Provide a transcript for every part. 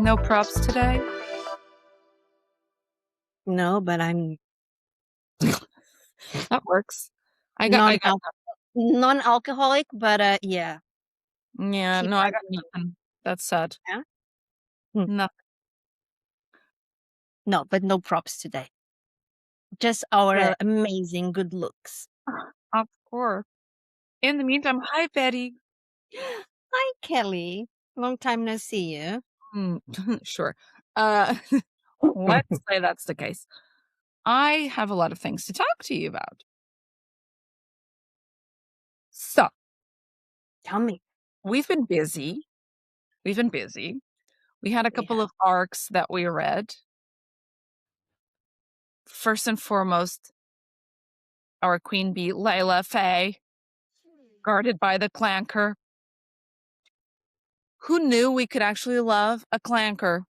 No props today? No, but I'm That works. I got non that. non-alcoholic, but yeah, Yeah, keep no, I got arguing. nothing. That's sad. Yeah? Hmm. Nothing. No, but no props today. Just our Sure. amazing good looks. Of course. In the meantime, hi, Betty. Hi, Kelly. Long time no see you. Sure. Uh, let's say that's the case. I have a lot of things to talk to you about. So, Tell me. we've been busy. We've been busy. We had a We couple have. of arcs that we read. First and foremost, our queen bee, Layla Faye, guarded by the clanker. Who knew we could actually love a clanker,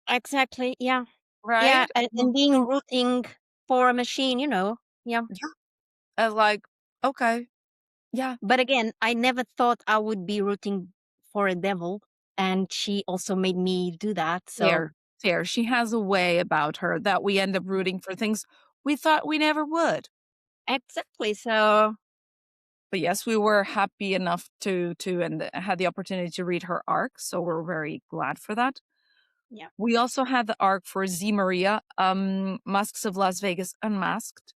Exactly. Yeah. Yeah. right? And being rooting for a machine, Yeah. Yeah. I was like, okay, yeah, But again, I never thought I would be rooting for a devil. And she also made me do that. So fair, fair. She has a way about her that we end up rooting for things we thought we never would. exactly. So But yes, we were happy enough to and had the opportunity to read her arc, so we're very glad for that. yeah. We also had the arc for Z Maria, Masks of Las Vegas Unmasked.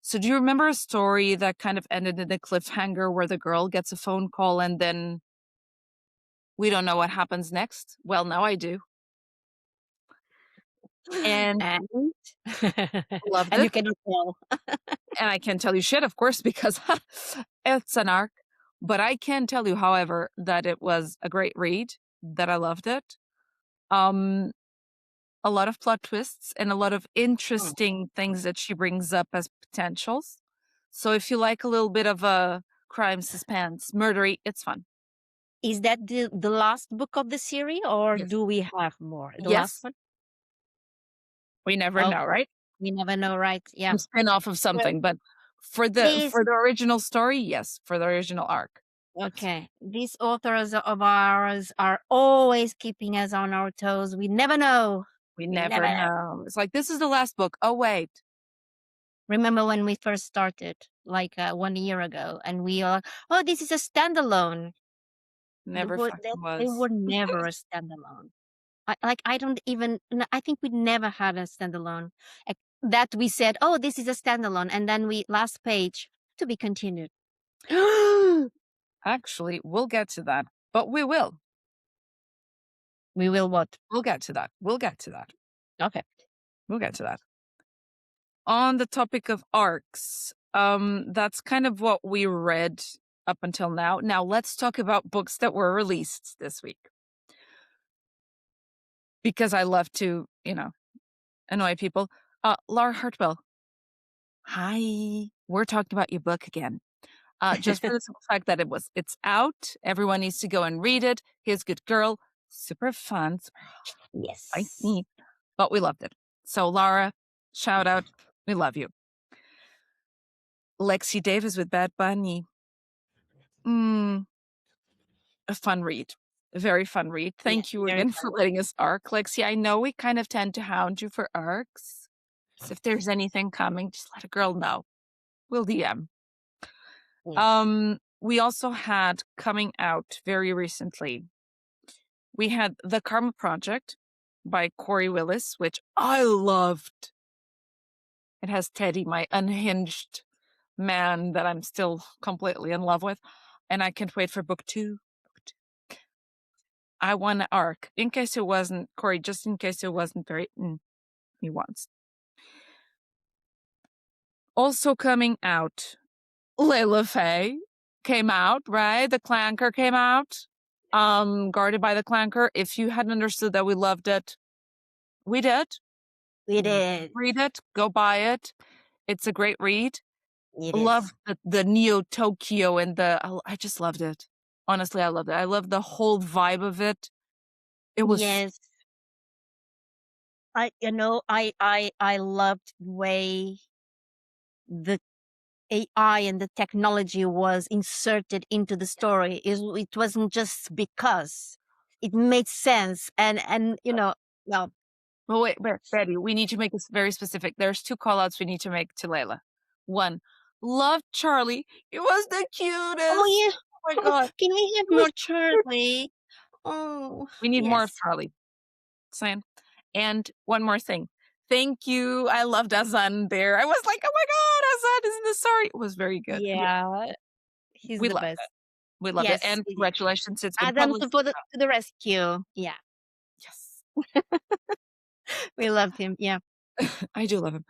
So do you remember a story that kind of ended in a cliffhanger where the girl gets a phone call and then we don't know what happens next? Well, now I do. And And loved and it. you cannot tell. And I can't tell you shit, of course, because it's an arc. But I can tell you, however, that it was a great read, that I loved it. Um, a lot of plot twists and a lot of Mm. interesting things that she brings up as potentials. So if you like a little bit of a crime suspense, murdery, it's fun. Is that the last book of the series, or Yes. do we have more? The last Yes, one? we never Okay. know, right? We never know, right? Yeah. Some spin-off of Well, something, but These for the original story, yes, for the original arc. okay. These authors of ours are always keeping us on our toes. We never know. We We never never know. know. It's like, this is the last book. Oh, wait. Remember when we first started, like 1 year ago, and we are, oh, this is a standalone. Never fucking They was. were never a standalone. I don't even. I think we never had a standalone that we said, "Oh, this is a standalone," and then we last page to be continued. Actually, we'll get to that, but we will. We will what? We'll get to that. We'll get to that. Okay. We'll get to that. On the topic of arcs, that's kind of what we read up until now. Now let's talk about books that were released this week. Because I love to, annoy people. Laura Hartwell. Hi. We're talking about your book again. Just for the simple fact that it's out. Everyone needs to go and read it. Here's Good Girl. Super fun. Super Yes. spicy. But we loved it. So Laura, shout out. We love you. Lexi Davis with Bad Bunny. A fun read. A very fun read. Yeah. Thank you Very again fun. for letting us arc. Lexi, I know we kind of tend to hound you for arcs. So if there's anything coming, just let a girl know. We'll DM. Yes. We also had coming out very recently. We had The Karma Project by Corey Willis, which I loved. It has Teddy, my unhinged man that I'm still completely in love with. And I can't wait for book two. I want an arc. In case it wasn't, Corey, just in case it wasn't very, he wants. Also coming out, Layla Faye came out, right? The Clanker came out. Guarded by the Clanker. If you hadn't understood that we loved it, we did. We did. Read it, go buy it. It's a great read. It Love is. the Neo Tokyo and I just loved it. Honestly, I loved it. I love the whole vibe of it. It was Yes. I loved the way the AI and the technology was inserted into the story. It wasn't just because. it made sense. And well, Well, wait, Betty, we need to make this very specific. There's 2 call-outs we need to make to Layla. 1, love Charlie. It was the oh cutest. yeah, Oh my god. can we have It was more Charlie? Oh We need more of yes, Charlie. Saying. And one more thing. Thank you. I loved Azan there. I was like, "Oh my god, Azan is in the story." It was very good. yeah, he's We the loved best. it. We loved it. Yes, And it is. congratulations, it's been Adam published. to the rescue. Yeah, Yes. we loved him. Yeah. I do love him.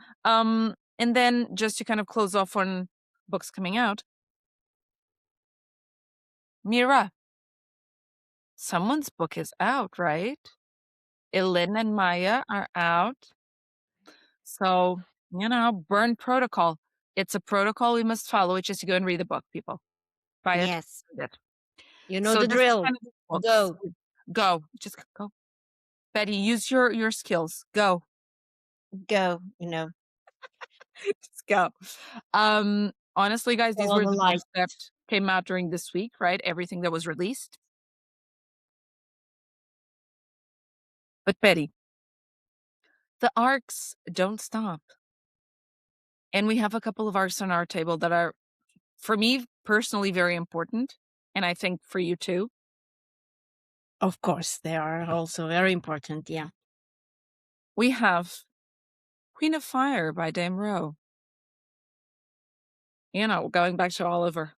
And then just to kind of close off on books coming out, Mira, someone's book is out, right? Elin and Maya are out. So, burn protocol. It's a protocol we must follow, which is to go and read the book, people. Buy it, Yes, read it. you know So the this is drill. kind of the books. Go, Go. Just go. Betty, use your skills. Go. go. Just go. Honestly, guys, these Follow were the the light. books that came out during this week, right? Everything that was released. But Betty, the arcs don't stop. And we have a couple of arcs on our table that are, for me personally, very important. And I think for you too. Of course, they are also very important. Yeah. We have Queen of Fire by Dame Rowe. Going back to Oliver.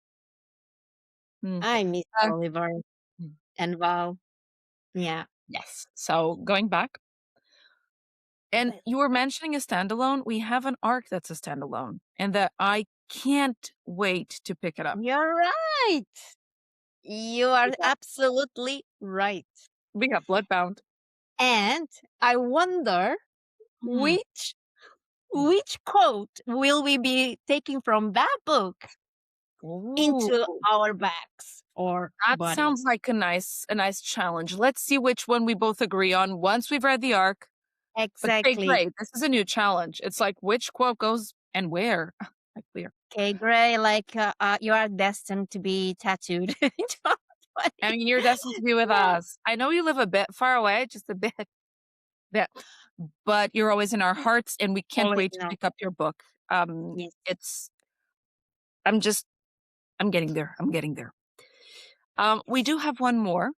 Mm. I miss Uh, Oliver mm, and Val. Yeah. yes. So going back, and But you were mentioning a standalone. We have an arc that's a standalone, and that I can't wait to pick it up. you're right. You are We got, absolutely right. we got Bloodbound. And I wonder Mm. which which quote will we be taking from that book Ooh, into our bags or that sounds bodies. like a nice challenge. Let's see which one we both agree on once we've read the arc. But okay, Exactly. great. This is a new challenge. It's like which quote goes and where. Like clear. Okay, Gray, like you are destined to be tattooed into our I body. mean, you're destined to be with Yeah. us. I know you live a bit far away, just a bit, but you're always in our hearts, and we can't Always wait to know. pick up your book. Yes. It's I'm just I'm getting there. I'm getting there. We do have one more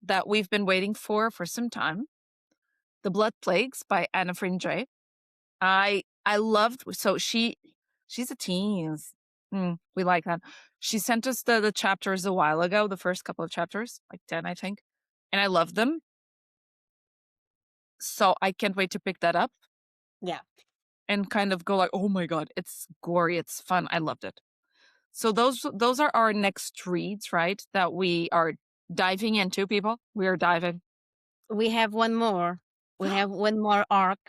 that we've been waiting for some time. The Blood Plagues by Anna Fringe. I loved so she's a teens. We like that. She sent us the chapters a while ago, the first couple of chapters, like 10, I think. And I love them. So I can't wait to pick that up Yeah. and kind of go like, oh my god, it's gory, it's fun. I loved it. So those are our next reads, right? That we are diving into, people. We are diving. We have one more. We have one more arc.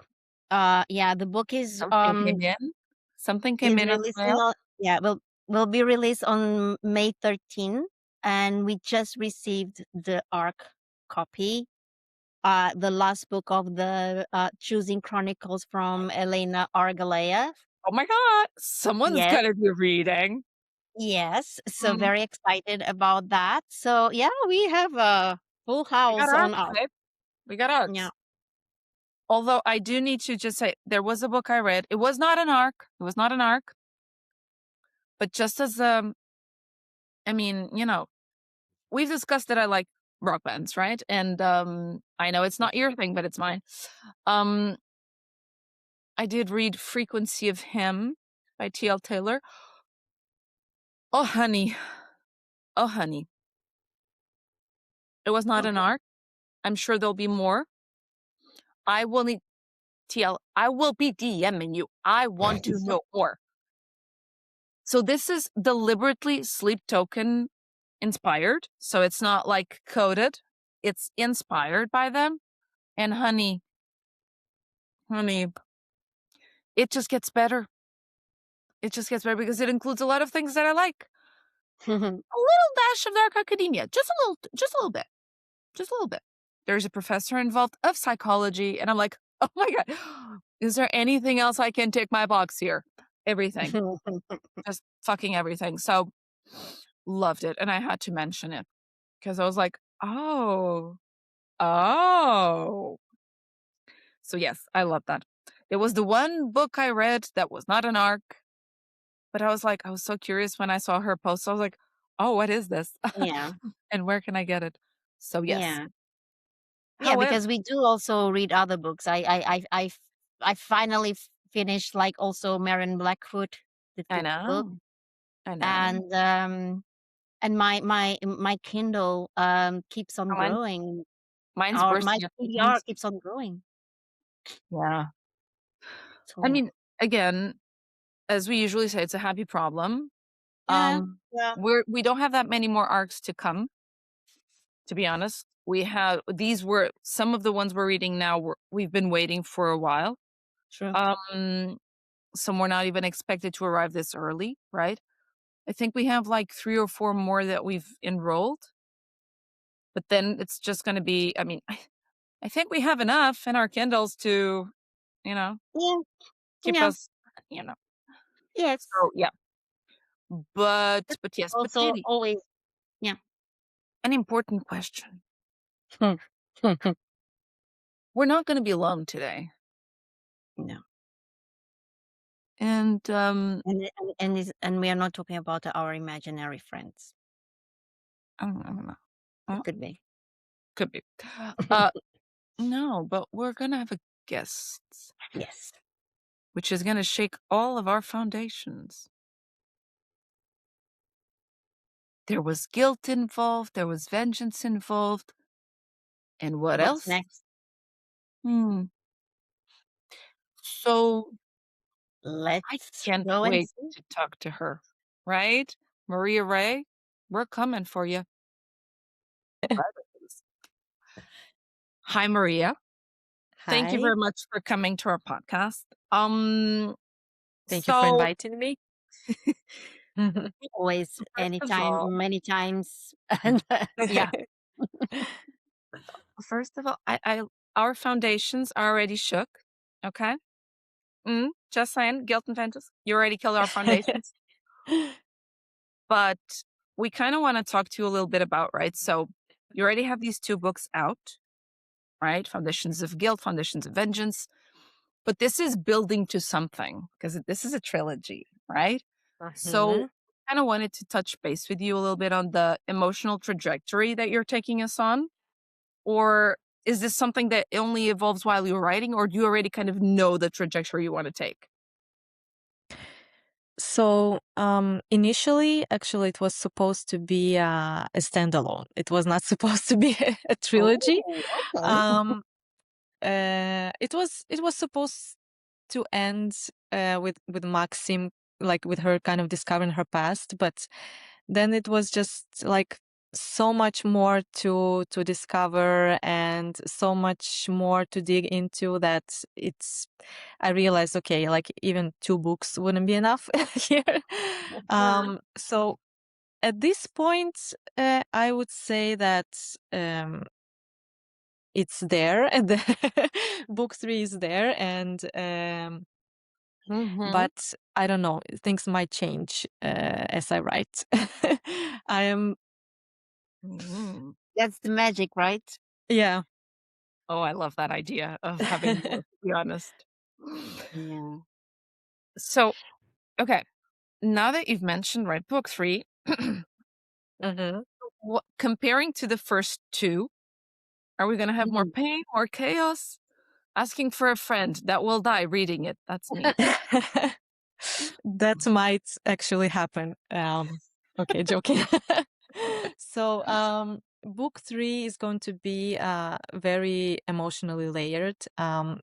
Yeah, the book Something came in. Something came is in as releasing well. on, yeah, will be released on May 13, and we just received the arc copy. The last book of the Choosing Chronicles from Elena Argalea. Oh my god, someone's Yes. gonna be reading. Yes, so Mm, very excited about that. So yeah, we have a full we got house on arcs, arc. babe. We got Yeah. arcs. Although I do need to just say there was a book I read. It was not an arc. It was not an arc. But just as I mean, we've discussed that I like rock bands, right? And I know it's not your thing, but it's mine. Um I did read Frequency of Him by T.L. Taylor. Oh honey. Oh honey. It was not an Okay. arc. I'm sure there'll be more. I will need TL. I will be DMing you. I want to know more. So this is deliberately Sleep Token inspired. So it's not like coded. It's inspired by them. And honey, it just gets better. It just gets better because it includes a lot of things that I like. A little dash of dark academia. Just a little bit. Just a little bit. There's a professor involved of psychology. And I'm like, oh my God, is there anything else I can tick my box here? Everything. Just fucking everything. So loved it. And I had to mention it because I was like, Oh. Oh. So yes, I love that. It was the one book I read that was not an arc, but I was so curious when I saw her post. I was like, "Oh, what is this? Yeah. And where can I get it?" So yes. Yeah. Yeah, However, because we do also read other books. I finally finished, like, also Marion Blackwood, the I 5th book, know. I know. and, my Kindle, keeps on Mine growing, mine's or my bursting at the TBR seams. keeps on growing. Yeah. I So, mean, again, as we usually say, it's a happy problem. yeah, Um, yeah, we don't have that many more arcs to come, to be honest. We have these were some of the ones we're reading now we've been waiting for a while. true. Um, some were not even expected to arrive this early, right? I think we have like 3 or 4 more that we've enrolled, but then it's just gonna be I mean, I think we have enough in our Kindles to, you know, Yeah, keep yeah, us, you know. yes. So, yeah. But But yes, but also Katie, always, yeah. an important question. We're not gonna be alone today. No. And, And we are not talking about our imaginary friends. I don't know. It Well, could be. could be. Uh, no, but we're gonna have a guest, Yes. which is gonna shake all of our foundations. There was guilt involved, there was vengeance involved, and what What's else? next? Hmm. So I Let's can't go and wait see. to talk to her, right? Maria Raye, we're coming for you. Hi, Maria. Thank you Hi. very much for coming to our podcast. Um, Thank you for so inviting me. Always, first of all, anytime, many times, and yeah. I our foundations are already shook. Okay. Just saying, guilt and vengeance. You already killed our foundations. But we kind of want to talk to you a little bit about, right? So you already have these 2 books out, right? Foundations of Guilt, Foundations of Vengeance. But this is building to something because this is a trilogy, right? So Mhm. kind of wanted to touch base with you a little bit on the emotional trajectory that you're taking us on. Or is this something that only evolves while you're writing, or do you already kind of know the trajectory you want to take? So, initially, actually, it was supposed to be a standalone. It was not supposed to be a trilogy. Oh, okay. Um, it was supposed to end with Maxim, like with her kind of discovering her past, but then it was just like so much more to discover and so much more to dig into that I realized, okay, like even 2 books wouldn't be enough here. So at this point, I would say that um, it's there, and book 3 is there, and Mm-hmm. but I don't know, things might change as I write. I am, Mm-hmm. That's the magic, right? yeah. Oh, I love that idea of having more, to be honest. Yeah. So, okay, now that you've mentioned, right, book 3, Mhm. comparing to the first 2, are we gonna have more Mhm. pain, more chaos? Asking for a friend that will die reading it. That's me. That might actually happen. Okay, joking. So, book 3 is going to be very emotionally layered.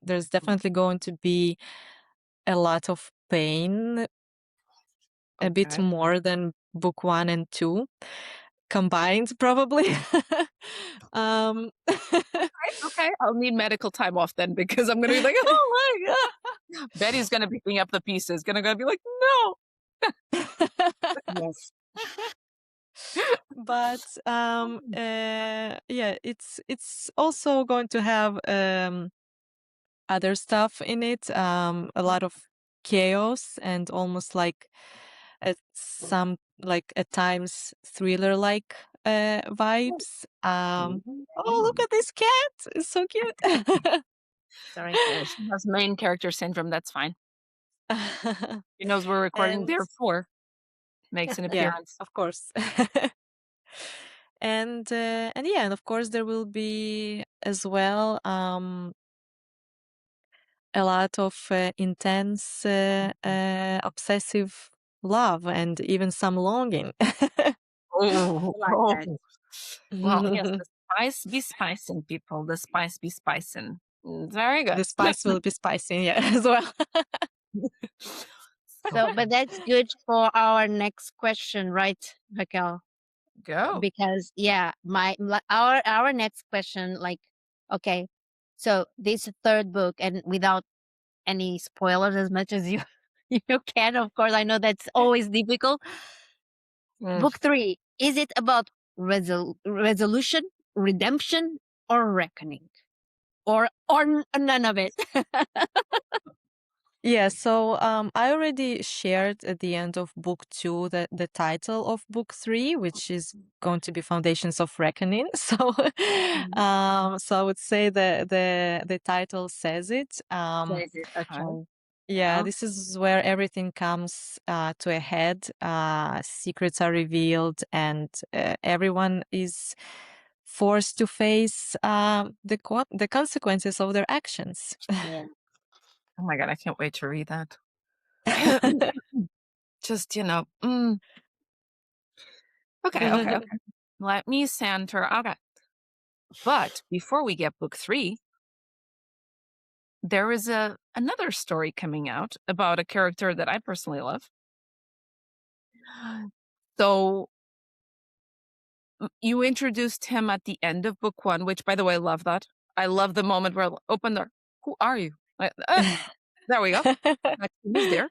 There's definitely going to be a lot of pain, a bit Okay. more than book 1 and 2 combined, probably. um, Okay, I'll need medical time off then because I'm gonna be like, "Oh my god." Betty's gonna be picking up the pieces, gonna be like, "No." Yes. but yeah, it's also going to have other stuff in it, a lot of chaos and almost like at some like at times thriller like vibes. Oh, look at this cat! It's so cute. Sorry. Yeah, she has main character syndrome. That's fine. She knows we're recording, And therefore makes an yeah, appearance. of course. And yeah, and of course there will be as well a lot of intense, obsessive love and even some longing. Oh, I like that. oh. Well, yes, the spice be spicing, people. The spice be spicing. Very good. The spice will be spicy, yeah, as well. So, but that's good for our next question, right, Raquel? Go. Because yeah, our next question, like, okay, so this third book, and without any spoilers, as much as you you can, of course. I know that's always difficult. Mm. Book 3, is it about resolution, redemption, or reckoning, or none of it? Yeah, so I already shared at the end of book 2 the title of book 3, which is going to be Foundations of Reckoning. So, so I would say the title says it. Says it. Okay. Yeah, Yeah. this is where everything comes to a head. Secrets are revealed, and everyone is forced to face the consequences of their actions. Yeah. Oh my God, I can't wait to read that. Just, okay. Let me center. Okay. But before we get book 3, there is another story coming out about a character that I personally love. So you introduced him at the end of book 1, which, by the way, I love that. I love the moment where open door. Who are you? There we go. He's there.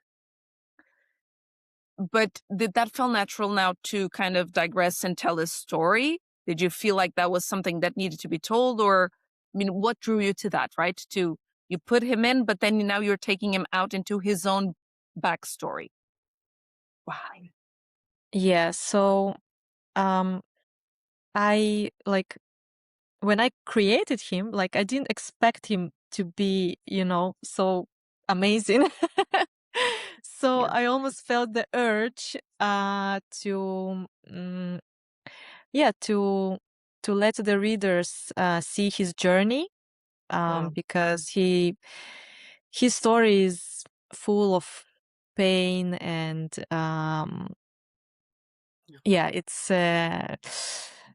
But did that feel natural now to kind of digress and tell his story? Did you feel like that was something that needed to be told? Or, I mean, what drew you to that, right? You put him in, but then now you're taking him out into his own backstory. Why? Yeah, so I like when I created him, like I didn't expect him to be, so amazing. So Yeah. I almost felt the urge to yeah, to let the readers see his journey, because his story is full of pain and yeah,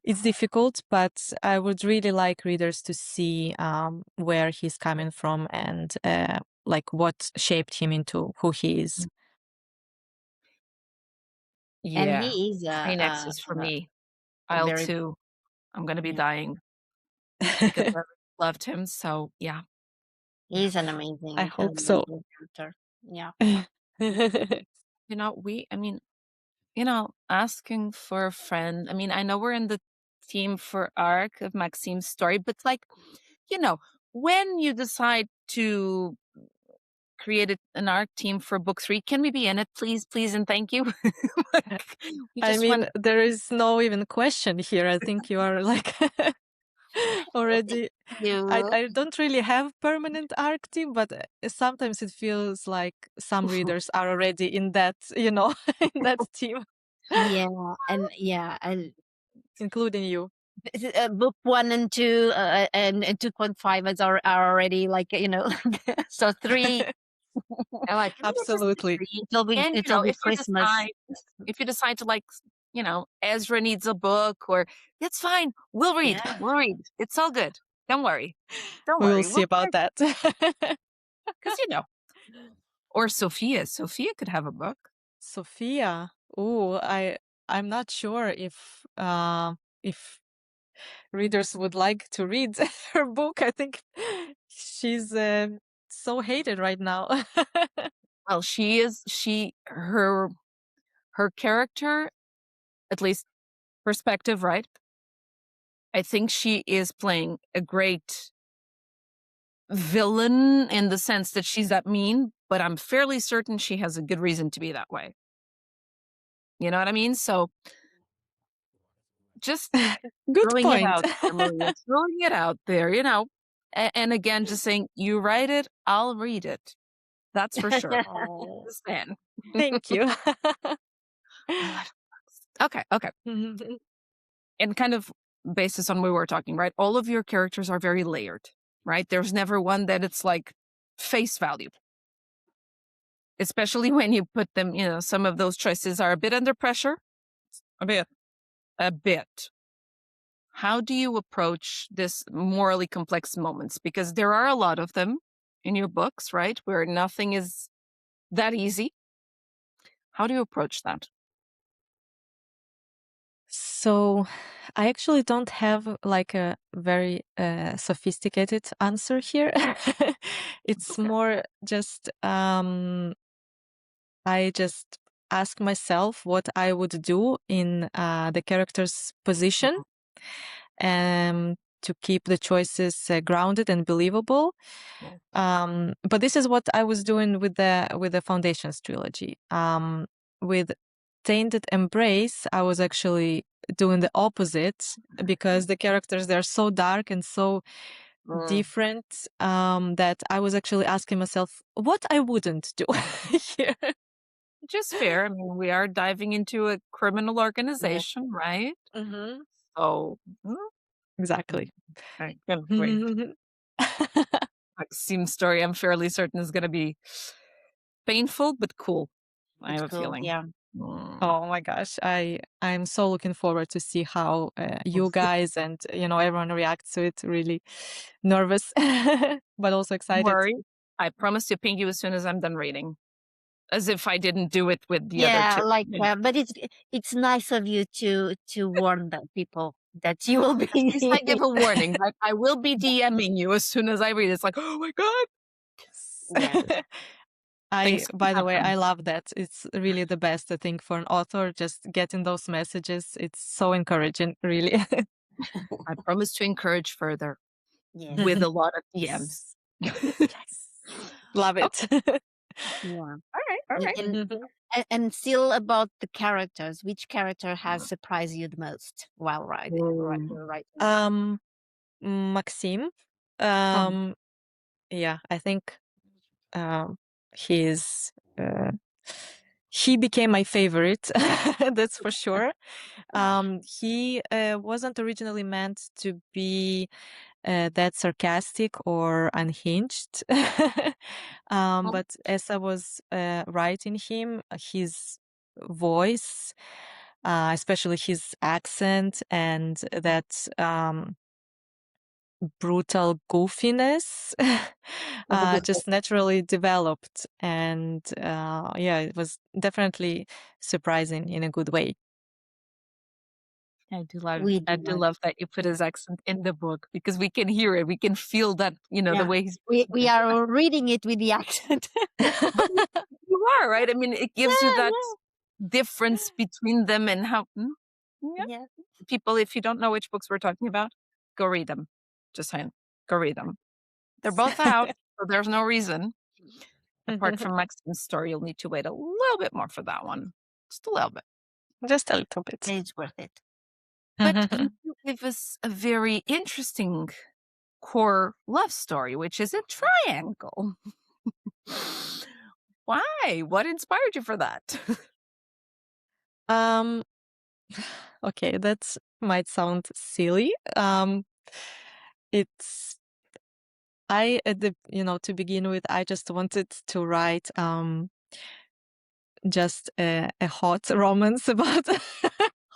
it's difficult, but I would really like readers to see where he's coming from and like what shaped him into who he is. And Yeah. he is Kleenex is for me. a Aisle very 2. I'm going to be yeah, dying because I loved him. So, yeah. he's an I amazing, hope so. character. Yeah. Asking for a friend. I mean, I know we're in the team for arc of Maxime's story, but like, when you decide to create an arc team for book 3, can we be in it, please, please, and thank you? Like, we I just mean, want. there is no even question here. I think you are like already. You. I don't really have permanent arc team, but sometimes it feels like some readers are already in that, in that team, Yeah, and yeah, and including you. book 1 and 2, and 2.5 are already like, so 3. I'm like, can we get just Absolutely. 3? And It'll be if you Christmas. decide to, like, Ezra needs a book, or it's fine, we'll read. Yeah. We'll read. It's all good. Don't worry. Don't We will worry. see about that. Because or Sophia. Sophia could have a book. Sophia. Oh, I'm not sure if readers would like to read her book. I think she's so hated right now. Well, her character, at least perspective, right? I think she is playing a great villain in the sense that she's that mean, but I'm fairly certain she has a good reason to be that way. You know what I mean? So Just Good throwing it point. out there, Maria. Throwing it out there, you know. And again, just saying, you write it, I'll read it. That's for sure. Oh, Understand. thank you. Okay. And kind of basis on what we were talking, right? All of your characters are very layered, right? There's never one that it's like face value. Especially when you put them, you know, some of those choices are a bit under pressure. A bit. How do you approach this morally complex moments? Because there are a lot of them in your books, right? Where nothing is that easy. How do you approach that? So I actually don't have like a very sophisticated answer here. It's Okay. more just I just ask myself what I would do in the character's position to keep the choices grounded and believable. But this is what I was doing with the Foundations trilogy. With Tainted Embrace, I was actually doing the opposite because the characters, they're so dark and so different that I was actually asking myself what I wouldn't do here. Just fair. I mean, we are diving into a criminal organization, right? Mm-hmm. So, Exactly. I can't wait. Maxime's story, I'm fairly certain, is going to be painful but cool. I have a Cool. feeling. Yeah. Oh my gosh, I'm so looking forward to see how you guys and everyone reacts to it. Really nervous, but also Don't excited. worry. I promise to ping you as soon as I'm done reading. As if I didn't do it with the other two. Like, but it's nice of you to warn the people that you will be. At least I give a warning. Like, I will be DMing you as soon as I read. It's like, oh my God. Yeah. Thanks. By the way, I love that. It's really the best, I think, for an author, just getting those messages. It's so encouraging, really. I promise to encourage further Yes. with a lot of DMs. Yes. Love it. Yeah. All right. And still about the characters, which character has surprised you the most while writing? Maxime. Yeah, I think he's he became my favorite. That's for sure. He wasn't originally meant to be that sarcastic or unhinged. But as I was writing him, his voice, especially his accent and that brutal goofiness just naturally developed. And yeah, it was definitely surprising in a good way. I do love We I do do love love that you put his accent in the book because we can hear it. We can feel that, the way he's we are reading it with the accent. But you are, right? I mean, it gives you that difference between them and how Yeah. people, if you don't know which books we're talking about, go read them. Just saying, go read them. They're both out, so there's no reason. Apart from Maxine's story, you'll need to wait a little bit more for that one. Just a little bit. Just a little bit. It's worth it. But you do give us a very interesting core love story, which is a triangle. Why? What inspired you for that? Okay, that might sound silly. It's I at the to begin with, I just wanted to write just a hot romance about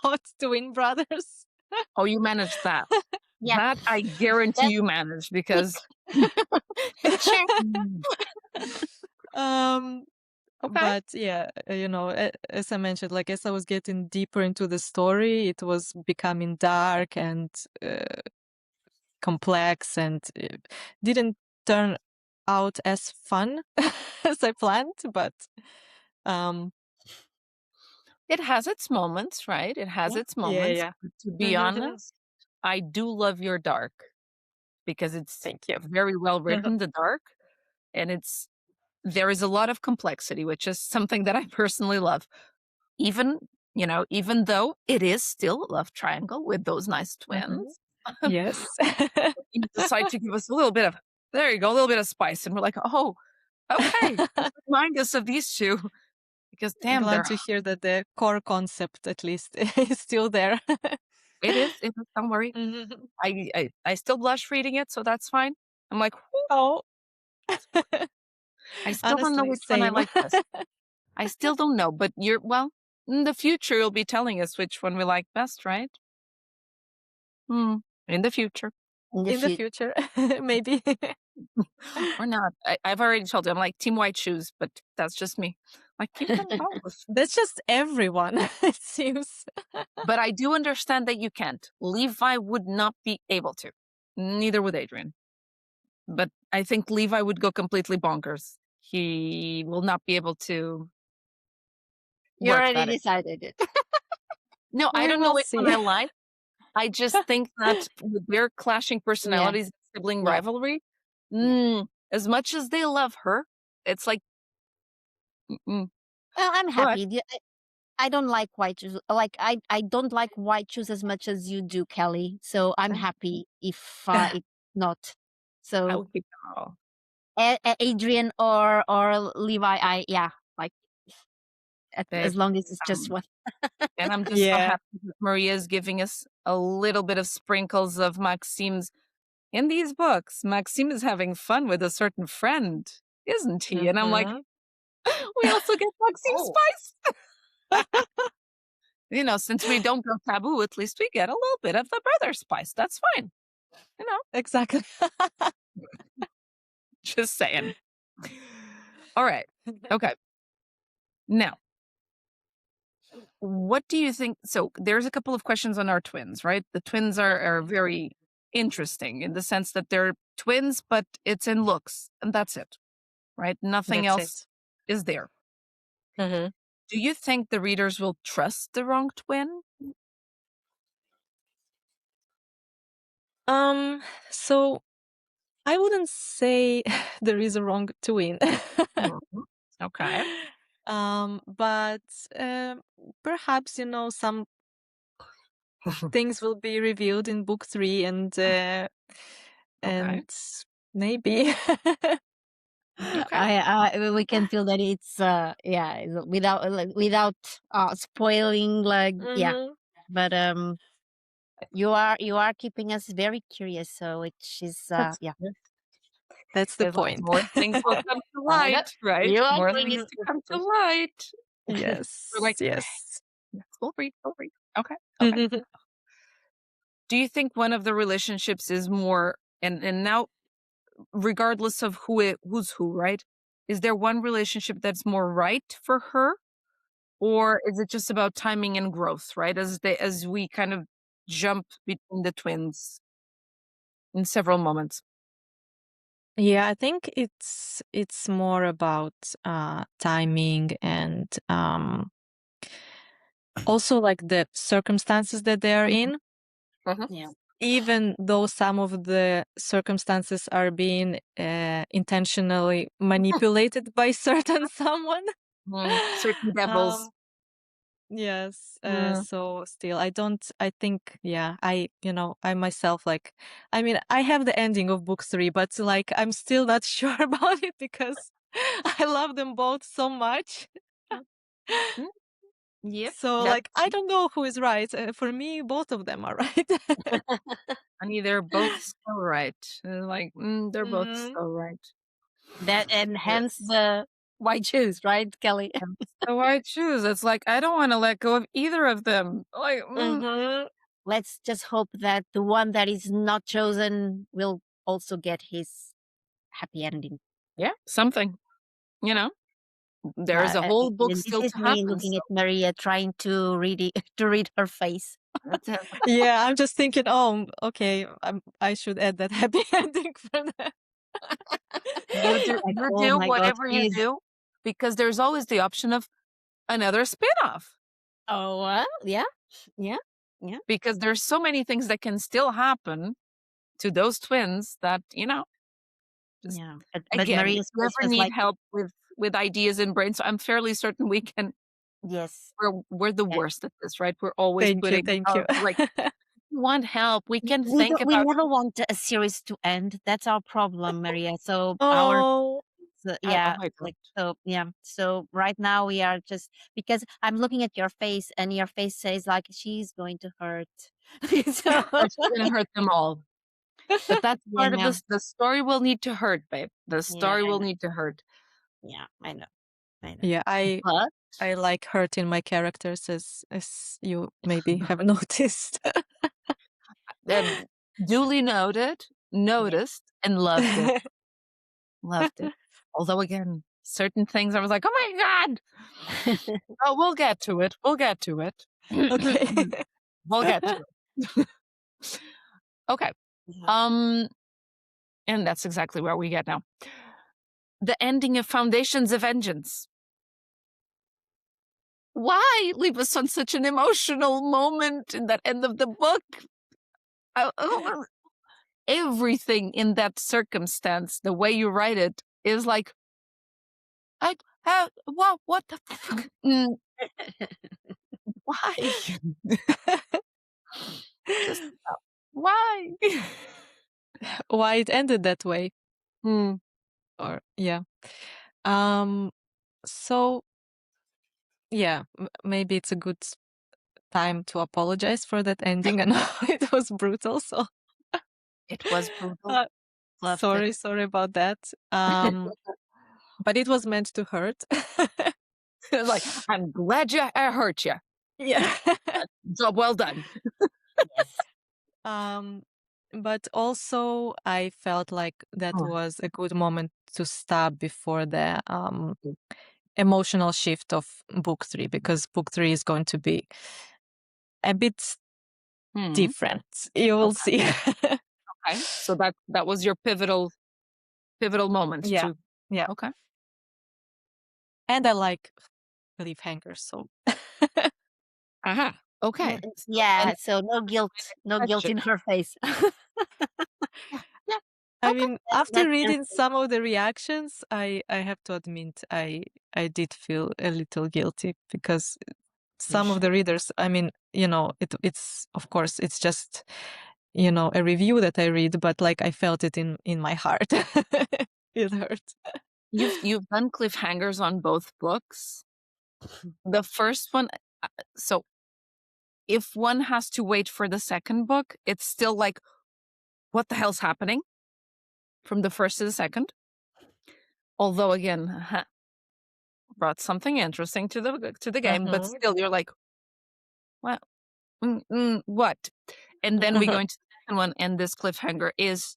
hot twin brothers. Oh, you managed that. Yeah. That I guarantee you managed because okay. But yeah, as I mentioned, like as I was getting deeper into the story, it was becoming dark and complex, and it didn't turn out as fun as I planned. But It has its moments, right? It has its moments. yeah. But to be honest, I do love your dark because it's Thank you. very well written, the dark, and there is a lot of complexity, which is something that I personally love. Even, even though it is still a love triangle with those nice twins. Yes. You decide to give us a little bit of spice. And we're like, oh, okay. Remind us of these two. Because damn, Glad to hear that the core concept at least is still there. it is. Don't worry. Mhm. I still blush reading it, so that's fine. I'm like, whew, Oh, I still don't know honestly, which one I same. like best. I still don't know, but in the future, you'll be telling us which one we like best, right? In the future. In the future, maybe. Or not. I've already told you, I'm like team white shoes, but that's just me. Like, keep them both. That's just everyone, it seems. But I do understand that you can't. Levi would not be able to. Neither would Adrian. But I think Levi would go completely bonkers. He will not be able to You work already that. decided it. No, I We don't know will which one I see. like. I just think that with their clashing personalities, and sibling Yeah. rivalry, as much as they love her, it's like, Well, I'm happy. I don't like white shoes. Like I don't like white shoes as much as you do, Kelly. So I'm happy if it's not. I So will keep them all. Adrian or Levi, like as long as it's just one. And I'm just so Yeah. happy that Maria is giving us a little bit of sprinkles of Maxime's. In these books, Maxime is having fun with a certain friend, isn't he? And I'm like, Mhm. we also get Maxime Oh. spice. Since we don't go taboo, at least we get a little bit of the brother spice. That's fine. Exactly. Just saying. All right. Okay. Now, what do you think? So there's a couple of questions on our twins, right? The twins are very interesting in the sense that they're twins, but it's in looks, and that's it, right? Nothing That's else it. is there. Mhm. Do you think the readers will trust the wrong twin? So I wouldn't say there is a wrong twin. Mhm. Okay. But perhaps some things will be revealed in book 3, Okay. maybe. Okay. We can feel that it's without spoiling Mhm. but you are keeping us very curious, so which is That's yeah. That's the As point. more things will come to I know. light, right? You are More doing things it. to come to light. Yes. We're like, Yes. yes, we'll read. Okay. Okay. Do you think one of the relationships is more, and now regardless of who's who, right? Is there one relationship that's more right for her, or is it just about timing and growth, right? As we kind of jump between the twins in several moments. Yeah, I think it's more about timing and also like the circumstances that they are in. Yeah. Even though some of the circumstances are being intentionally manipulated by certain someone. Certain devils. Um, yes. Mm. So still, I think, I myself, like, I mean, I have the ending of book 3, but like, I'm still not sure about it because I love them both so much. Mm. Yep. So like, I don't know who is right. For me, both of them are right. I mean, they're both so right. They're both Mhm. so right. That and hence Yes. the white shoes, right, Kelly? So I choose. It's like I don't want to let go of either of them. Like, Mhm. Let's just hope that the one that is not chosen will also get his happy ending. yeah, something. You know, there's a whole book And this still is to me happen. looking So at Maria trying to read it, to read her face. Yeah, I'm just thinking, oh, okay, I should add that happy ending for that. you do, Like, you oh do my God, whatever you please. do, because there's always the option of another spin-off. Oh, yeah. Because there's so many things that can still happen to those twins that just Yeah. But again, if Maria's you face ever was need like, help with ideas and brains, I'm fairly certain we can Yes. We're the Yeah. worst at this, right? We're always Thank you, putting, thank you. like, "If you want help, we can We think we about." never want a series to end. That's our problem, Maria. So our Oh, yeah, I like don't. so yeah. So right now we are just because I'm looking at your face and your face says like she's going to hurt. So But she's gonna hurt them all. But that's part of yeah, the story will need to hurt, babe. The yeah, story I will know. need to hurt. Yeah, I know. I know. yeah, But, I like hurting my characters, as you maybe have noticed. um, duly noted, Yeah. noticed, and loved it. Loved it. Although again, certain things I was like, "Oh my god!" Oh, we'll get to it. We'll get to it. Okay. We'll get to it. Okay. Yeah. Um, and that's exactly where we get now. The ending of Foundations of Vengeance. Why leave us on such an emotional moment in that end of the book? Everything in that circumstance, the way you write it, is like, what the fuck? Why? Just why? Why it ended that way? Hmm. Or yeah. Um. So yeah, maybe it's a good time to apologize for that ending. I know it was brutal. So It was brutal. uh, Loved it. sorry about that. But it was meant to hurt. Like, I'm glad I hurt you. Yeah. Job well done. Yes. Um, but also I felt like that Oh. was a good moment to stop before the emotional shift of book 3, because book 3 is going to be a bit Hmm. different. You will see. Okay. So that was your pivotal moment Yeah. to. Yeah. Okay. And I like cliffhangers, so Aha. Okay. So, Yeah, and so no guilt, no guilt question. in her face. Yeah. Yeah. I Okay. mean, That after can reading some of the reactions, I have to admit I did feel a little guilty, because you some of should. the readers, I mean, it's of course it's just a review that I read, but like I felt it in my heart. It hurt. You've done cliffhangers on both books. The first one, so if one has to wait for the second book, it's still like, what the hell's happening from the first to the second? Although again, brought something interesting to the game, but Mhm. still you're like, what? What? And then we go into the second one, and this cliffhanger is,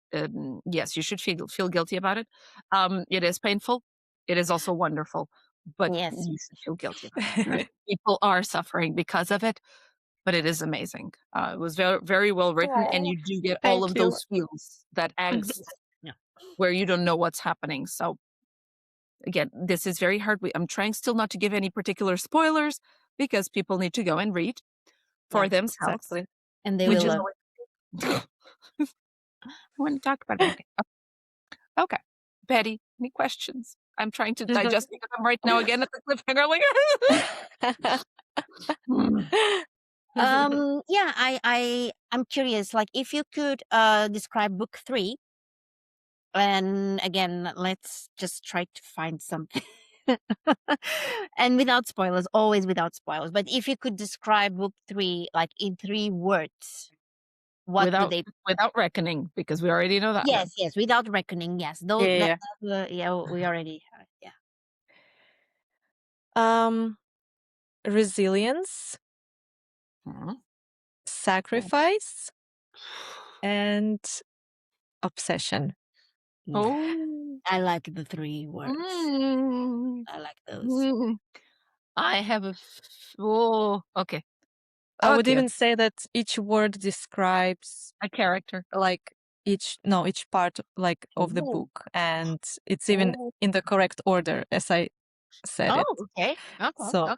yes, you should feel guilty about it. It is painful. It is also wonderful, but Yes. you should feel guilty about it. People are suffering because of it, but it is amazing. It was very, very well written, and you do get all Thank of you. those feels, that angst, Yeah. where you don't know what's happening. So again, this is very hard. I'm trying still not to give any particular spoilers, because people need to go and read for Yeah. themselves, Exactly. And they which will is love. always. I want to talk about it. Okay. Betty, any questions? I'm trying to digest, because I'm right now again at the cliffhanger. Like, Yeah, I'm curious, like if you could describe book 3, and again, let's just try to find something. And without spoilers, always without spoilers. But if you could describe book 3 like in 3 words, what would without they? without reckoning, because we already know that. Yes, yes, without reckoning. Yes, though Yeah. yeah, we already yeah. Resilience, Mhm. sacrifice, and obsession. Yeah. Oh. I like the 3 words. Mm. I like those. Mm. I have okay. I would Okay. even say that each word describes A character. like each part like of the Oh. book, and it's even Oh. in the correct order as I said it. Oh, okay. So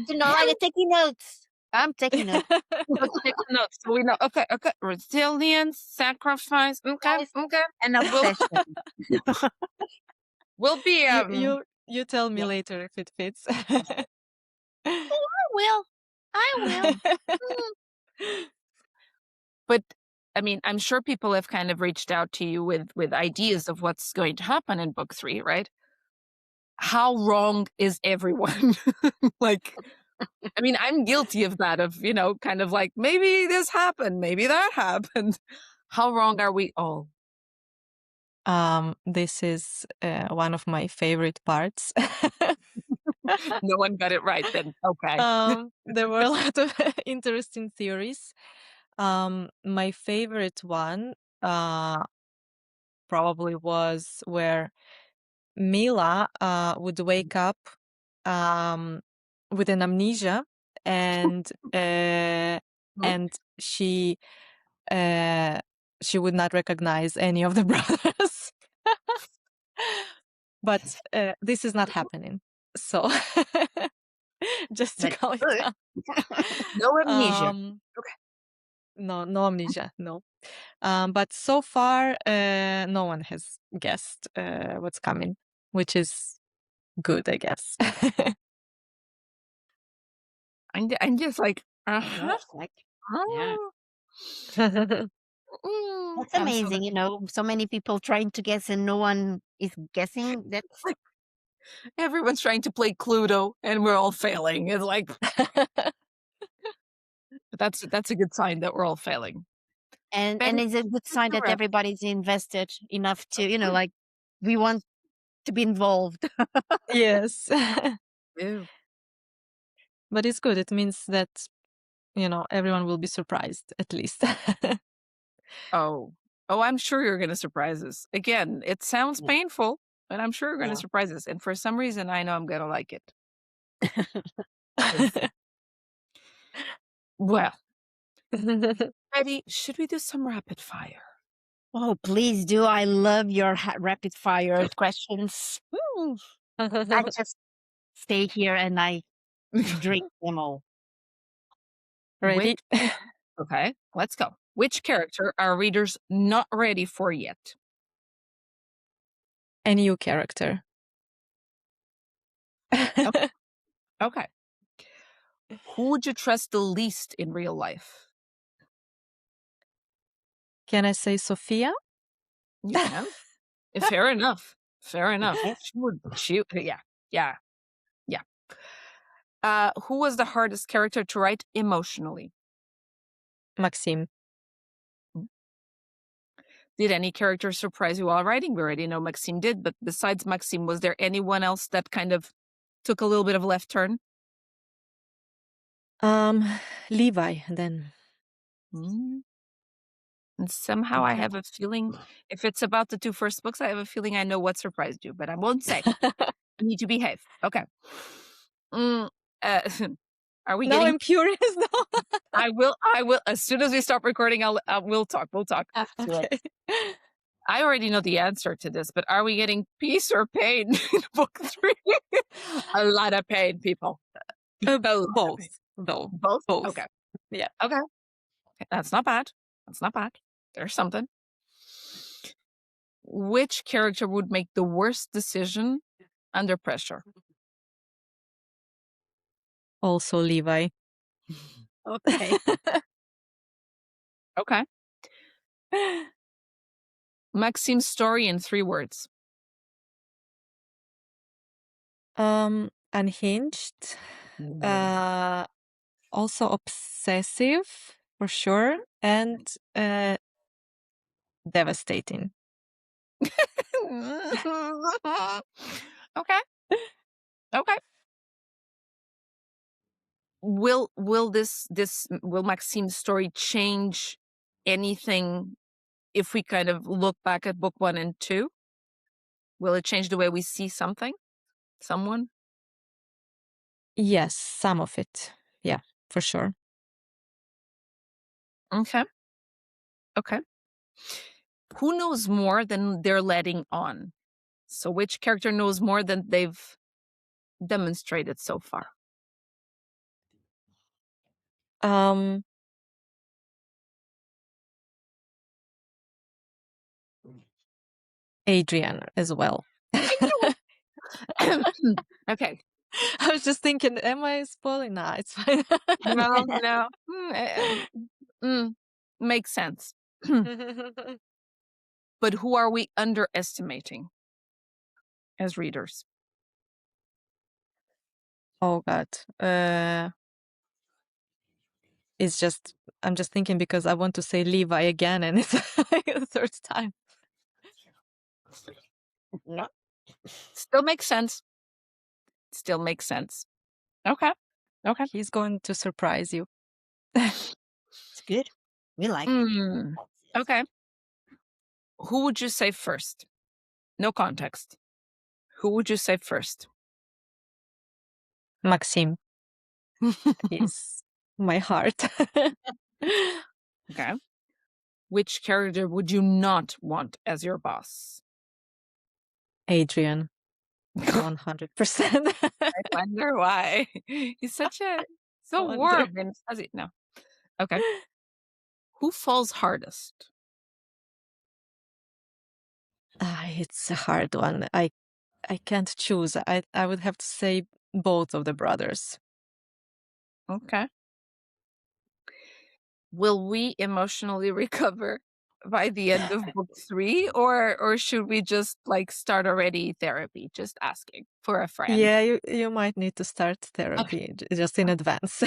You know, I'm taking notes. I'm taking notes. Let's take some notes so we know. Okay. Resilience, sacrifice. Okay. Guys, Okay. and obsession. We'll be you You tell me Yeah. later if it fits. I will. Mm. But I mean, I'm sure people have kind of reached out to you with ideas of what's going to happen in book 3, right? How wrong is everyone? Like, I mean, I'm guilty of that, of, kind of like, maybe this happened, maybe that happened. How wrong are we all? This is one of my favorite parts. No one got it right then. Okay. There were a lot of interesting theories. My favorite one probably was where Mila would wake up um, with an amnesia, and and she would not recognize any of the brothers. But this is not happening. So just to That's call it good. out. No amnesia. No amnesia, no. But so far, no one has guessed what's coming, which is good, I guess. I'm just like, uh-huh. Yes, like, yeah. That's I'm so amazing, so many people trying to guess and no one is guessing. That's like, everyone's trying to play Cluedo and we're all failing. It's like, that's a good sign that we're all failing. and Ben, it's a good sign that correct. everybody's invested enough to, like, we want to be involved. Yes. Ew. But it's good. It means that, everyone will be surprised, at least. Oh, I'm sure you're going to surprise us. Again, it sounds Yeah. painful, but I'm sure you're going to Yeah. surprise us. And for some reason, I know I'm going to like it. 'Cause- Well, Betty, should we do some rapid fire? Oh, please do. I love your rapid fire questions. Ooh, I just stay here and I drink them all. Ready? Okay, let's go. Which character are readers not ready for yet? A new character. Okay. Who would you trust the least in real life? Can I say Sophia? You can. Fair enough. Fair enough. Okay. Yeah, yeah, yeah. Who was the hardest character to write emotionally? Maxime. Did any character surprise you while writing? We already know Maxime did, but besides Maxime, was there anyone else that kind of took a little bit of a left turn? Levi, then. Mm. And somehow I have a feeling, if it's about the 2 first books, I have a feeling I know what surprised you, but I won't say. You need to behave. Okay. Mm, uh, are we Now getting I'm curious. No. I will as soon as we stop recording, we'll talk. We'll talk. After Okay. I already know the answer to this, but are we getting peace or pain in book 3? A lot of pain, people. A lot of Both, pain. though. Both? Both. Okay. Yeah. Okay. That's not bad. That's not bad. There's something. Which character would make the worst decision under pressure? Also Levi. Okay. Okay. Maxime's story in 3 words. Unhinged. Mm. Also obsessive, for sure, and devastating. Okay. Okay. Will Maxime's story change anything if we kind of look back at book 1 and 2? Will it change the way we see something? Someone? Yes, some of it. Yeah, for sure. Okay. Okay. Who knows more than they're letting on? So which character knows more than they've demonstrated so far? Um, Adrian as well. I knew it. Okay. I was just thinking, am I spoiling? Nah, it's fine. No. Makes sense. But who are we underestimating as readers? Oh God. It's just, I'm just thinking because I want to say Levi again, and it's like the third time. No. Still makes sense. Still makes sense. Okay. Okay. He's going to surprise you. It's good. We like it. Okay. Who would you say first? No context. Who would you say first? Maxim is my heart. Okay. Which character would you not want as your boss? Adrian, 100%. I wonder why. He's such a so Wonder. warm and fuzzy. No. Okay. Who falls hardest? It's a hard one. I can't choose. I would have to say both of the brothers. Okay. Will we emotionally recover by the end of book 3, or should we just like start already therapy? Just asking for a friend. Yeah, you might need to start therapy just in advance.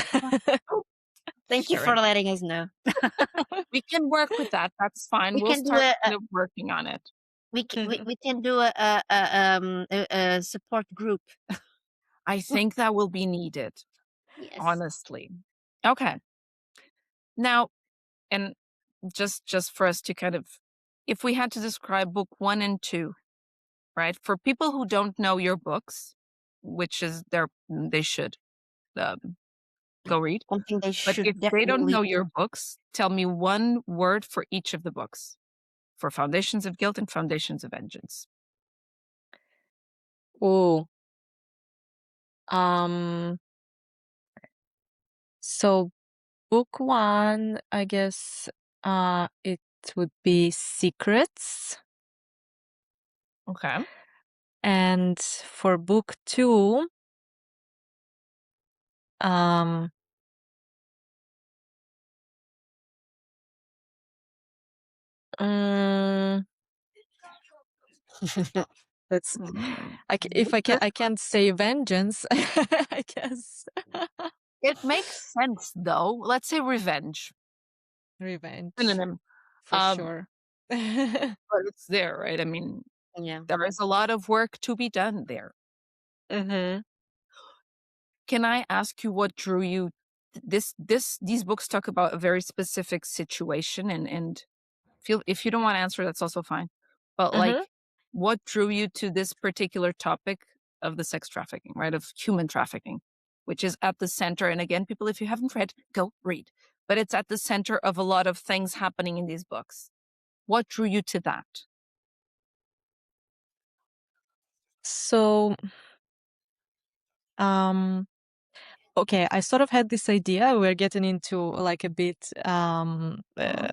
Thank you for Sharon. letting us know. We can work with that. That's fine. We We'll can do start kind of working on it. we can do a support group. I think that will be needed, Yes. honestly. Okay. Now, and just for us to kind of, if we had to describe book 1 and 2, right? For people who don't know your books, which is they should go read. Something they But should if they don't definitely know your books, tell me one word for each of the books. For Foundations of Guilt and Foundations of Vengeance. Oh. So book 1, I guess it would be Secrets. Okay. And for book 2, that's if I can't say Vengeance, I guess. It makes sense though. Let's say Revenge. Revenge. Synonym. For sure. But it's there, right? I mean, Yeah. there is a lot of work to be done there. Mm-hmm. Can I ask you what drew you? These books talk about a very specific situation, and feel if you don't want to answer, that's also fine. But like, what drew you to this particular topic of the sex trafficking, right? Of human trafficking, which is at the center. And again, people, if you haven't read, go read. But it's at the center of a lot of things happening in these books. What drew you to that? So, okay, I sort of had this idea. We're getting into like a bit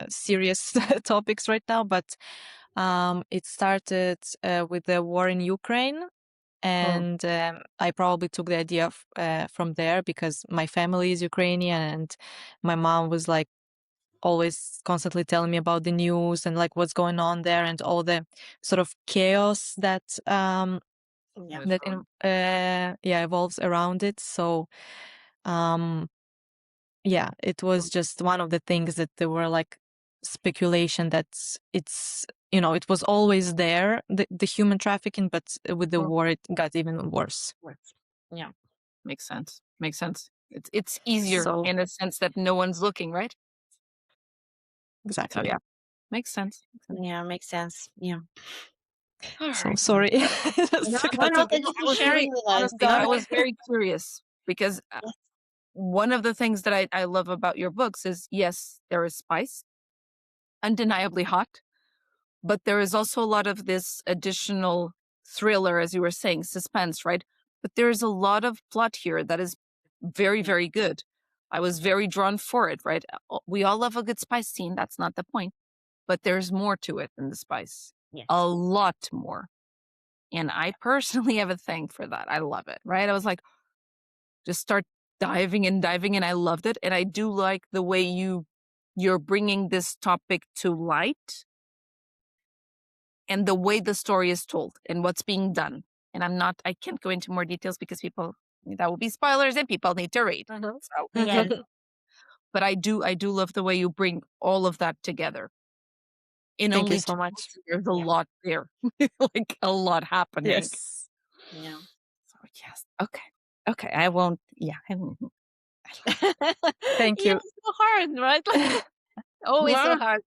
serious topics right now, but it started with the war in Ukraine. And I probably took the idea from there because my family is Ukrainian, and my mom was like always constantly telling me about the news and like what's going on there and all the sort of chaos that evolves around it. So yeah, it was just one of the things that there were like speculation that it's it was always there, the human trafficking, but with the war it got even worse. Yeah, makes sense. Makes sense. It's easier in a sense that no one's looking, right? Exactly. So yeah, makes sense. Yeah, makes sense. Yeah. So sorry. No, thank you for sharing with us. Honestly, I was very curious because one of the things that I love about your books is, yes, there is spice, undeniably hot, but there is also a lot of this additional thriller, as you were saying, suspense, right? But there is a lot of plot here that is very, very good. I was very drawn for it, right? We all love a good spice scene. That's not the point. But there's more to it than the spice. Yes. A lot more. And I personally have a thing for that. I love it, right? I was like, just start diving and diving, and I loved it. And I do like the way you're bringing this topic to light and the way the story is told and what's being done. And I can't go into more details because that will be spoilers and people need to read. So, Yes. but I do love the way you bring all of that together. In Thank you only so 2 much. books, there's a lot there, like a lot happening. Yes. Yeah. So yes, okay. I won't. Yeah. Thank Yeah, you. it's so hard, right? Like, always so hard.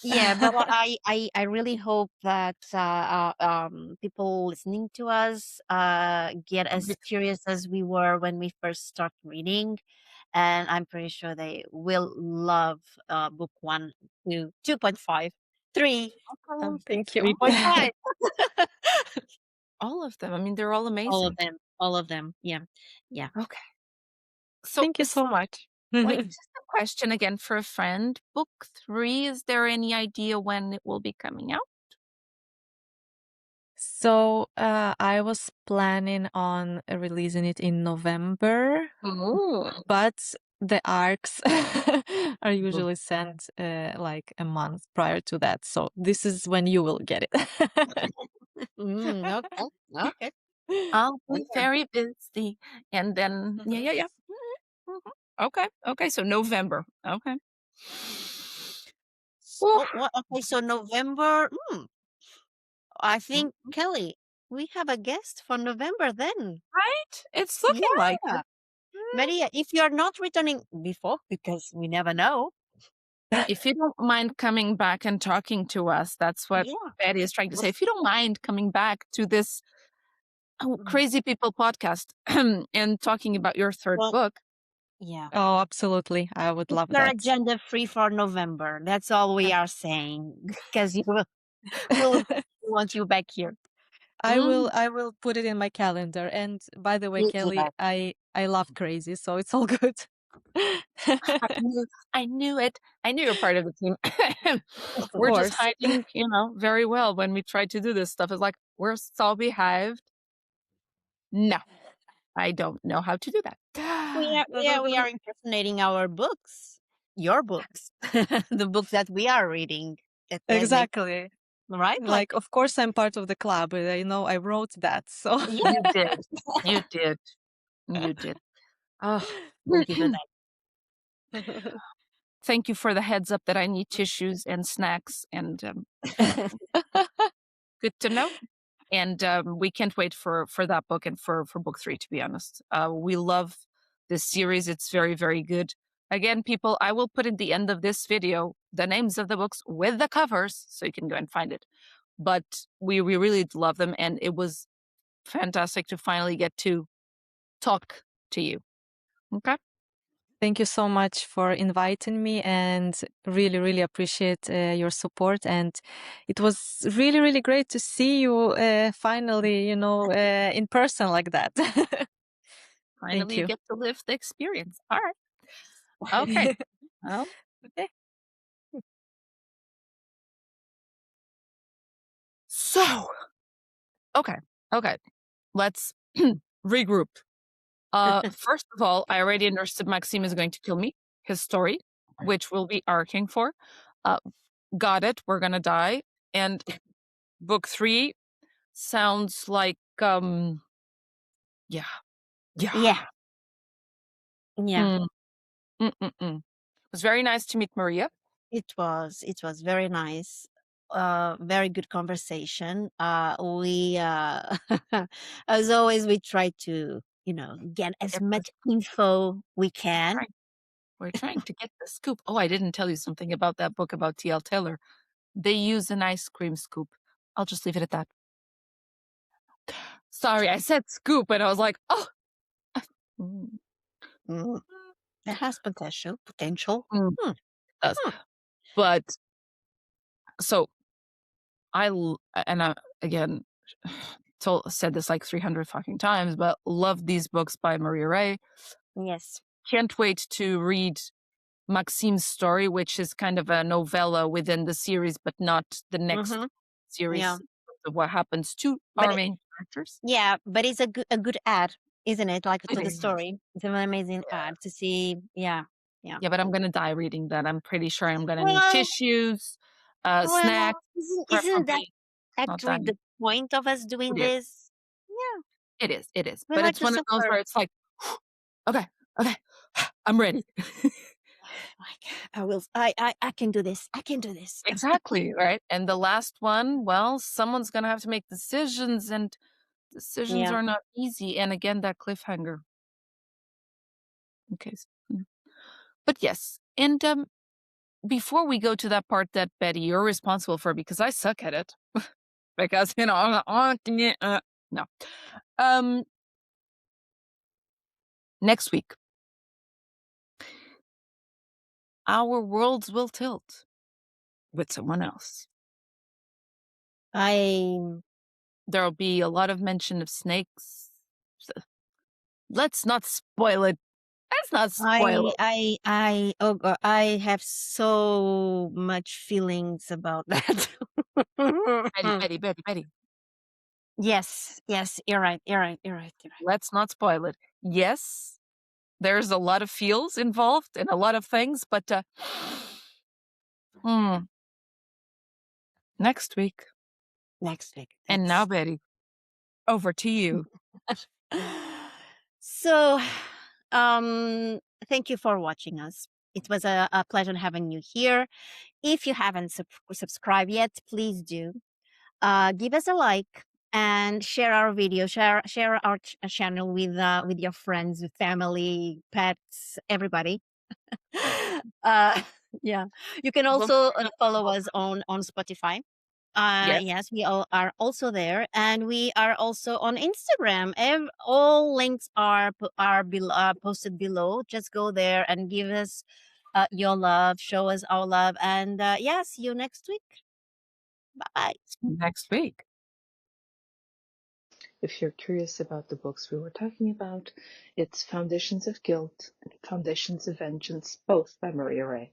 Yeah, but I really hope that people listening to us get as curious as we were when we first start reading, and I'm pretty sure they will love book 1, 2, 2.5, 3, Thank you. 3.5. All of them. I mean, they're all amazing. All of them. Yeah, yeah. Okay. So Thank you so much. like, just a question again for a friend. Book 3, is there any idea when it will be coming out? So I was planning on releasing it in November, but the arcs are usually sent like a month prior to that. So this is when you will get it. Okay. I'll be very busy. And then, yeah. Okay. So November. Okay. Okay, so November. I think, Kelly, we have a guest for November then. Right? It's looking like it. Maria, if you're not returning before, because we never know. If you don't mind coming back and talking to us, that's what Betty is trying to say. If you don't mind coming back to this Crazy People podcast and talking about your third book. Yeah. Oh, absolutely. I would love Your that. agenda free for November. That's all we are saying, because we'll want you back here. I will put it in my calendar. And by the way, You do Kelly, that. I love Crazy, so it's all good. I knew it. I knew you're part of the team. We're just course. hiding, very well when we try to do this stuff. It's like, we're so behaved. No, I don't know how to do that. We are impersonating our books, your books, the books that we are reading. Exactly. Right? Like, of course, I'm part of the club. I know I wrote that. So You did. You did. You did. Oh, we'll give you that. thank you for the heads up that I need tissues and snacks, and good to know. And we can't wait for that book and for book 3, to be honest. We love this series. It's very, very good. Again, people, I will put at the end of this video the names of the books with the covers so you can go and find it. But we really love them, and it was fantastic to finally get to talk to you. Okay? thank you so much for inviting me, and really, really appreciate your support. And it was really, really great to see you finally, in person like that. Finally, you. you get to live the experience. All right. Okay. Well, Okay. So, okay. Let's regroup. First of all, I already understood Maxime is going to kill me, his story, which we'll be arcing for. Got it. We're gonna die. And book 3 sounds like yeah. Yeah. It was very nice to meet Maria. It was very nice. Very good conversation. We as always, we try to get as much info we can. We're trying to get the scoop. Oh, I didn't tell you something about that book about T.L. Taylor. They use an ice cream scoop. I'll just leave it at that. Sorry, I said scoop, and I was like, oh. It has potential. It does. But so again said this like 300 fucking times, but love these books by Maria Raye. Yes. Can't wait to read Maxime's story, which is kind of a novella within the series, but not the next series. Yeah. of what happens to But our it- main characters. yeah, but it's a good ad, isn't it? Like to It the is. story. It's an amazing Yeah. ad to see. Yeah. Yeah, but I'm gonna die reading that. I'm pretty sure I'm gonna need Well, tissues, well, snacks, isn't that preferably not actually that. the point of us doing It is. this? Yeah, It is. It is. we But like it's to one of those suffer. where it's like, okay, okay, I'm ready. Like I can do this. I can do this. Exactly, right? And the last one, well, someone's gonna have to make decisions, and decisions Yeah. are not easy. And again, that cliffhanger. Okay. But yes, and before we go to that part that Betty, you're responsible for because I suck at it. Because no. Um, next week, our worlds will tilt with someone else. I There'll be a lot of mention of snakes. Let's not spoil it. Let's not spoil it. oh God, I have so much feelings about that. Betty. Yes, yes, you're right. You're right. You're right. You're right. Let's not spoil it. Yes, there's a lot of feels involved and a lot of things, but next week. Next week. And now, Betty, over to you. So, thank you for watching us. It was a pleasure having you here. If you haven't subscribed yet, please do. Give us a like and share our video. Share our channel with your friends, family, pets, everybody. uh, yeah, you can also follow us on Spotify. Yes. Yes, we all are also there, and we are also on Instagram. All links are posted below. Just go there and give us your love, show us our love, and yeah, see you next week. Bye. Next week. If you're curious about the books we were talking about, it's Foundations of Guilt and Foundations of Vengeance, both by Maria Raye.